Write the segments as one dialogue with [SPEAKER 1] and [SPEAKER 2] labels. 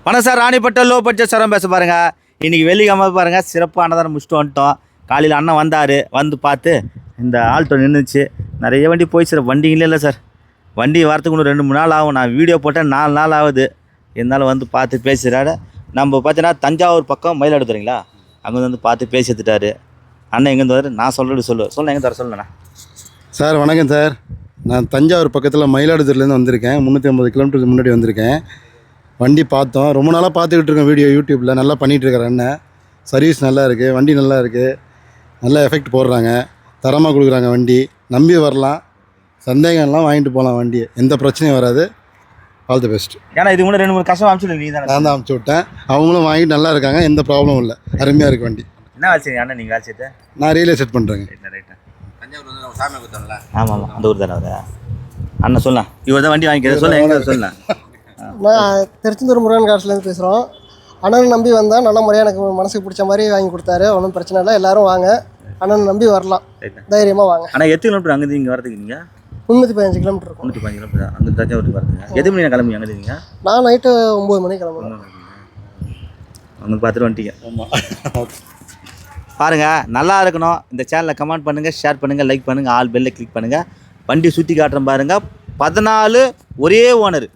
[SPEAKER 1] வணக்கம் sir, ராணிப்பட்ட low budget சாரம் பேச பாருங்க. இன்றைக்கி வெள்ளிக்கிழமை பாருங்க, சிறப்பாக அன்னதானம் முடிச்சுட்டு வந்துட்டோம். காலையில் அண்ணன் வந்தார், வந்து பார்த்து இந்த ஆல்ட்டோ நின்றுச்சு. நிறைய வண்டி போய் சார், வண்டிங்களே இல்லை சார். வண்டி வரத்துக்கு இன்னும் 2-3 நாள் ஆகும். நான் வீடியோ போட்டேன் 4 நாள் ஆகுது. இருந்தாலும் வந்து பார்த்து பேசுகிறாரு. நம்ம பார்த்தீங்கன்னா தஞ்சாவூர் பக்கம் மயிலாடுதுறைங்களா, அங்கே வந்து பார்த்து பேசி எடுத்துட்டாரு. அண்ணன் எங்கேருந்து வர நான் சொல்கிறது சொல்ல எங்கே தர சொல்லண்ணா.
[SPEAKER 2] சார் வணக்கம் சார், நான் தஞ்சாவூர் பக்கத்தில் மயிலாடுதுறையிலேருந்து வந்திருக்கேன். 350 கிலோமீட்டருக்கு முன்னாடி வந்திருக்கேன். வண்டி பார்த்தோம், ரொம்ப நாளாக பார்த்துக்கிட்டு இருக்கோம். வீடியோ யூடியூப்பில் நல்லா பண்ணிகிட்ருக்கார் அண்ணன். சர்வீஸ் நல்லா இருக்குது, வண்டி நல்லா இருக்குது, நல்லா எஃபெக்ட் போடுறாங்க, தரமாக கொடுக்குறாங்க. வண்டி நம்பி வரலாம், சந்தேகம்லாம் வாங்கிட்டு போகலாம். வண்டி எந்த பிரச்சனையும் வராது. All the best.
[SPEAKER 1] ஏன்னா இது கூட 2-3 கஷ்டம் அனுப்பிச்சு நீ தான்.
[SPEAKER 2] நான் தான் அனுப்பிச்சி விட்டேன், அவங்களும் வாங்கிட்டு நல்லா இருக்காங்க, எந்த ப்ராப்ளமும் இல்லை. அருமையாக இருக்குது வண்டி.
[SPEAKER 1] என்ன ஆச்சு அண்ணன், நீங்கள் ஆச்சுட்டு?
[SPEAKER 2] நான் ரியல் எஸ்டேட் பண்ணுறேங்க.
[SPEAKER 1] ரைட்டா, தஞ்சாவூர் வந்து சாமி கொடுத்தோம்ல. ஆமாம், அந்த ஊர் தானே அவர். அண்ணன் சொல்லலாம், இவர் தான் வண்டி வாங்கிக்கிறது. சொல்ல எங்கே சொல்லலாம்.
[SPEAKER 3] நான் திருச்செந்தூர் முருகன் காசுலேருந்து பேசுகிறோம். அண்ணன் நம்பி வந்தால் நல்ல முறையாக எனக்கு மனசுக்கு பிடிச்ச மாதிரி வாங்கி கொடுத்தாரு. ஒன்றும் பிரச்சனை இல்லை, எல்லோரும் வாங்க, அண்ணன் நம்பி வரலாம், தைரியமாக வாங்க.
[SPEAKER 1] ஆனால் எத்தனை கிலோமீட்டர் அங்கே இங்கே வரதுக்கு? நீங்கள்
[SPEAKER 3] 315 கிலோமீட்டர் இருக்கும்.
[SPEAKER 1] 315 கிலோமீட்டர் அங்கே தஞ்சாவூருக்கு வரதுங்க. எது மணி கிளம்பி அங்கே இருக்கீங்க?
[SPEAKER 3] நான் நைட்டு 9 மணிக்கு கிளம்புவேன்.
[SPEAKER 1] அங்கே பார்த்துட்டு வந்துட்டீங்க. பாருங்கள், நல்லா இருக்கணும். இந்த சேனலை கமெண்ட் பண்ணுங்கள், ஷேர் பண்ணுங்கள், லைக் பண்ணுங்கள், ஆல் பெல்லை கிளிக் பண்ணுங்கள். வண்டி சுற்றி காட்டுறேன் பாருங்கள். 14 ஒரே ஓனர்.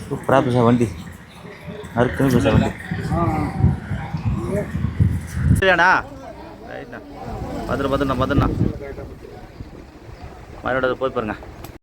[SPEAKER 1] சூப்பராக பேச வண்டி, நறுக்குன்னு பேச வண்டி. சரியாண்ணா, ரைட்ண்ணா. பார்த்துண்ணா மயிலோட போய் பாருங்க.